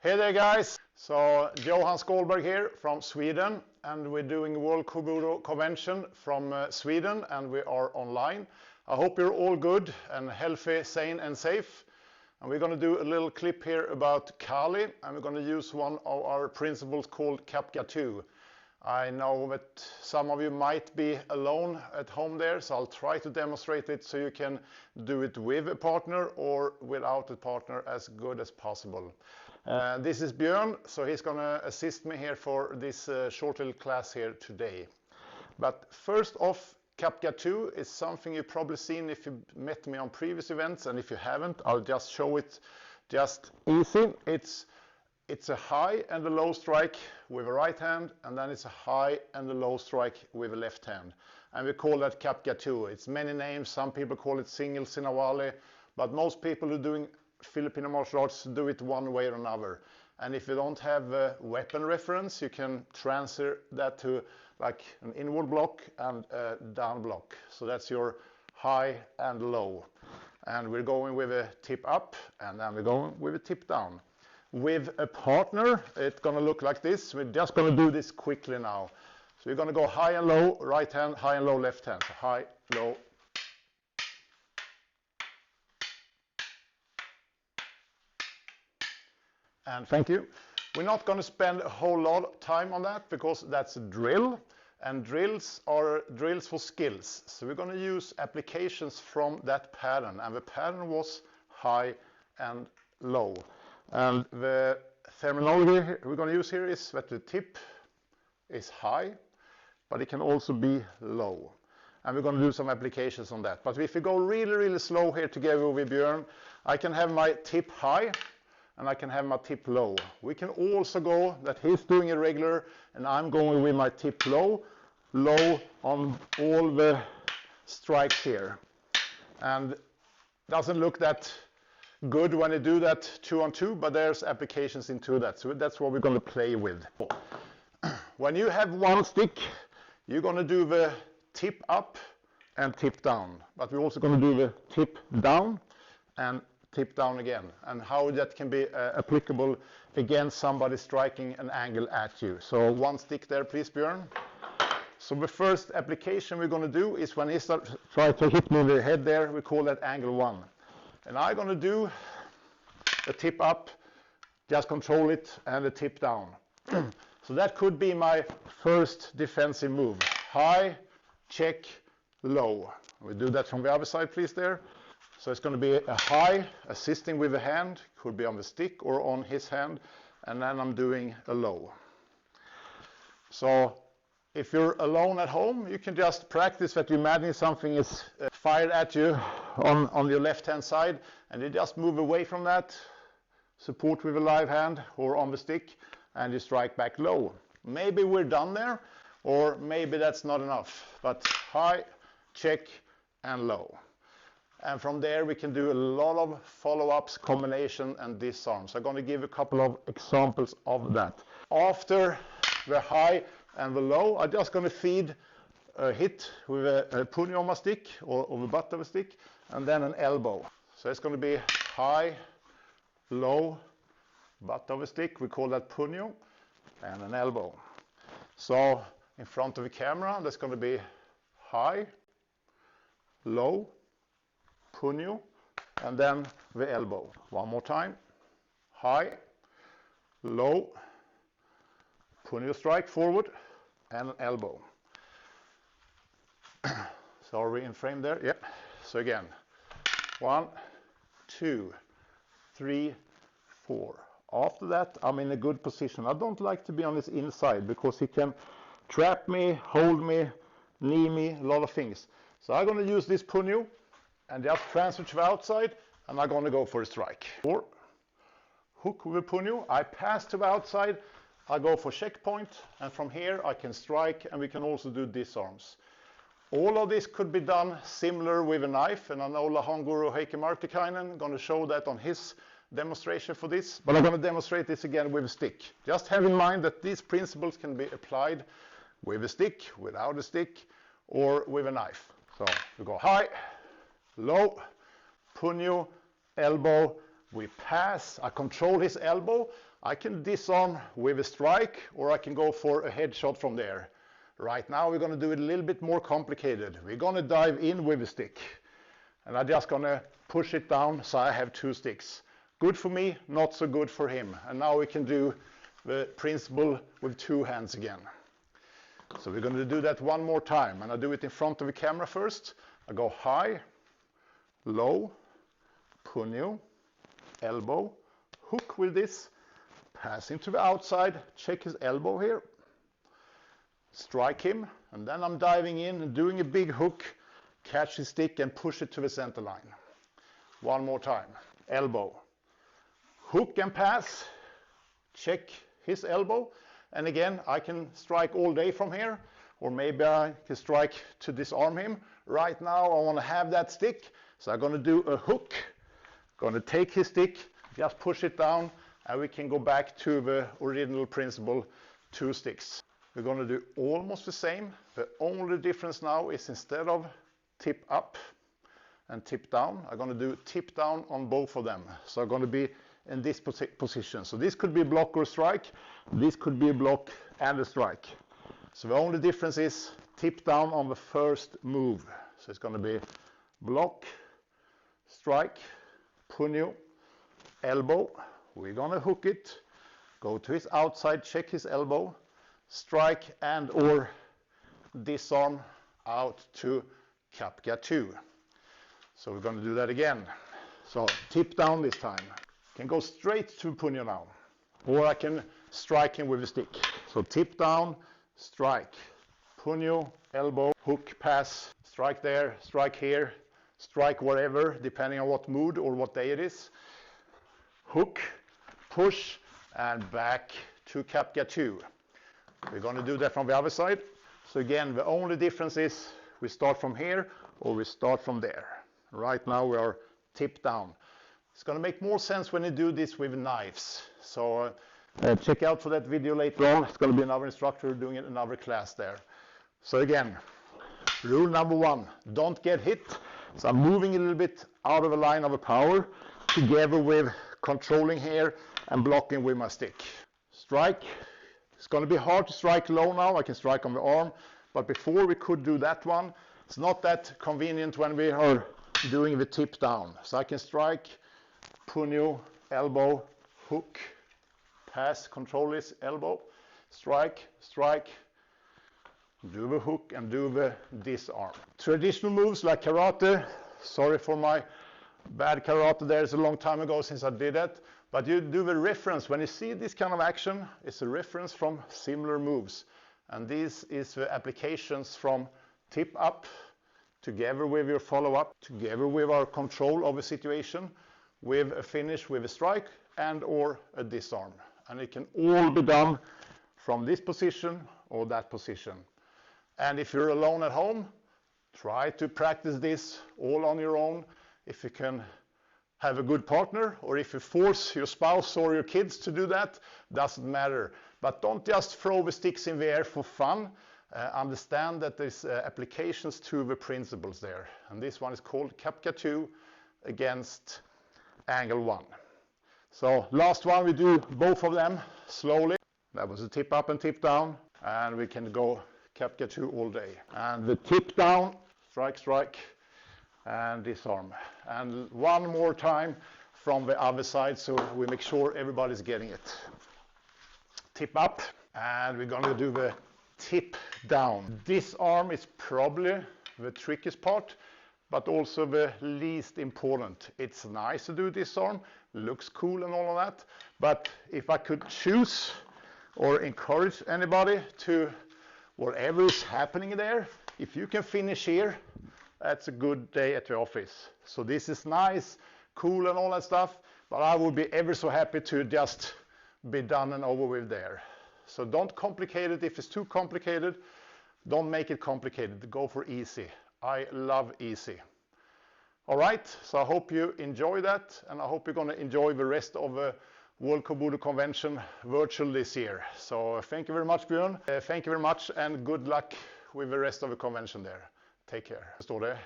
Hey there guys, so Johan Skålberg here from Sweden, and we're doing World Kobudo Convention from Sweden, and we are online. I hope you're all good and healthy, sane and safe. And we're going to do a little clip here about Kali, and we're going to use one of our principles called Kapka 2. I know that some of you might be alone at home there, so I'll try to demonstrate it so you can do it with a partner or without a partner as good as possible. This is Björn, so he's going to assist me here for this short little class here today. But first off, Kapka 2 is something you've probably seen if you met me on previous events, and if you haven't, I'll just show it just easy. It's a high and a low strike with a right hand, and then it's a high and a low strike with a left hand. And we call that Kapka 2. It's many names. Some people call it single sinawali, but most people who are doing Filipino martial arts do it one way or another. And if you don't have a weapon reference, you can transfer that to like an inward block and a down block. So that's your high and low. And we're going with a tip up, and then we're going with a tip down. With a partner, it's going to look like this. We're just going to do this quickly now. So we're going to go high and low, right hand, high and low, left hand. So high, low. And thank you. We're not going to spend a whole lot of time on that because that's a drill, and drills are drills for skills. So we're going to use applications from that pattern, and the pattern was high and low. And the terminology we're going to use here is that the tip is high, but it can also be low. And we're going to do some applications on that. But if we go really, really slow here together with Björn, I can have my tip high, and I can have my tip low. We can also go that he's doing a regular, and I'm going with my tip low, low on all the strikes here. And doesn't look that good when you do that 2 on 2, but there's applications into that. So that's what we're going to play with. When you have one stick, you're going to do the tip up and tip down. But we're also going to do the tip down and tip down again, and how that can be applicable against somebody striking an angle at you. So one stick there, please, Björn. So the first application we're going to do is when he tries to hit me in the head there, we call that angle 1. And I'm going to do a tip up, just control it, and a tip down. So that could be my first defensive move. High, check, low. We do that from the other side, please, there. So it's going to be a high, assisting with the hand, could be on the stick or on his hand, and then I'm doing a low. So if you're alone at home, you can just practice that you imagine something is fired at you on your left-hand side, and you just move away from that, support with a live hand or on the stick, and you strike back low. Maybe we're done there, or maybe that's not enough, but high, check, and low. And from there we can do a lot of follow-ups, combination, and disarm. So I'm going to give a couple of examples of that. After the high and the low, I'm just going to feed a hit with a puno on my stick, or the butt of a stick, and then an elbow. So it's going to be high, low, butt of a stick, we call that puno, and an elbow. So in front of the camera, that's going to be high, low, puno, and then the elbow. One more time. High, low, puno strike forward, and an elbow. So are we in frame there? Yeah. So again, 1, 2, 3, 4. After that, I'm in a good position. I don't like to be on his inside because he can trap me, hold me, knee me, a lot of things. So I'm going to use this puno and just transfer to the outside, and I'm going to go for a strike. Or hook with a puno, I pass to the outside, I go for checkpoint, and from here I can strike, and we can also do disarms. All of this could be done similar with a knife, and I know Lahonguru Heikki Martikainen going to show that on his demonstration for this, but I'm going to demonstrate this again with a stick. Just have in mind that these principles can be applied with a stick, without a stick, or with a knife. So we go high, low, puno, elbow, we pass, I control his elbow, I can disarm with a strike, or I can go for a headshot from there. Right now we're going to do it a little bit more complicated. We're going to dive in with a stick, and I'm just going to push it down so I have 2 sticks. Good for me, not so good for him. And now we can do the principle with 2 hands again. So we're going to do that one more time, and I do it in front of the camera first. I go high, low, puno, elbow, hook with this, pass him to the outside, check his elbow here, strike him, and then I'm diving in and doing a big hook, catch his stick and push it to the center line. One more time, elbow, hook and pass, check his elbow, and again I can strike all day from here, or maybe I can strike to disarm him. Right now I want to have that stick, so I'm going to do a hook, going to take his stick, just push it down, and we can go back to the original principle, 2 sticks. We're going to do almost the same. The only difference now is instead of tip up and tip down, I'm going to do tip down on both of them. So I'm going to be in this position. So this could be a block or a strike. This could be a block and a strike. So the only difference is tip down on the first move. So it's going to be block, strike, puno, elbow. We're going to hook it, go to his outside, check his elbow, strike and or disarm out to kapka 2. So we're going to do that again. So tip down this time. Can go straight to puno now, or I can strike him with a stick. So tip down, strike, puno, elbow, hook, pass, strike there, strike here, strike wherever, depending on what mood or what day it is. Hook, push, and back to kapka 2. We're going to do that from the other side. So again, the only difference is we start from here or we start from there. Right now we are tip down. It's going to make more sense when you do this with knives. So check out for that video later on. It's going to be another instructor doing it in another class there. So again, rule number 1, don't get hit. So I'm moving a little bit out of the line of the power together with controlling here and blocking with my stick. Strike. It's going to be hard to strike low now. I can strike on the arm, but before we could do that one. It's not that convenient when we are doing the tip down. So I can strike, puno, elbow, hook, pass, control his elbow, strike, strike, do the hook and do the disarm. Traditional moves like karate, sorry for my bad karate there, it's a long time ago since I did that, but you do the reference. When you see this kind of action, it's a reference from similar moves. And this is the applications from tip up, together with your follow-up, together with our control of a situation, with a finish with a strike and or a disarm. And it can all be done from this position or that position. And if you're alone at home, try to practice this all on your own. If you can have a good partner, or if you force your spouse or your kids to do that, doesn't matter. But don't just throw the sticks in the air for fun. Understand that there's applications to the principles there. And this one is called kapka 2 against angle 1. So last one, we do both of them slowly. That was a tip up and tip down, and we can go kapka 2 all day. And the tip down, strike, strike, and disarm. And one more time from the other side, so we make sure everybody's getting it. Tip up, and we're going to do the tip down. Disarm is probably the trickiest part, but also the least important. It's nice to do disarm, looks cool and all of that, but if I could choose or encourage anybody to, whatever is happening there, if you can finish here, that's a good day at the office. So this is nice, cool and all that stuff, but I would be ever so happy to just be done and over with there. So don't complicate it. If it's too complicated, don't make it complicated. Go for easy. I love easy. All right, so I hope you enjoy that, and I hope you're going to enjoy the rest of the World Kobudo Convention virtual this year. So thank you very much, Björn. Thank you very much, and good luck with the rest of the convention there. Take care. Står det?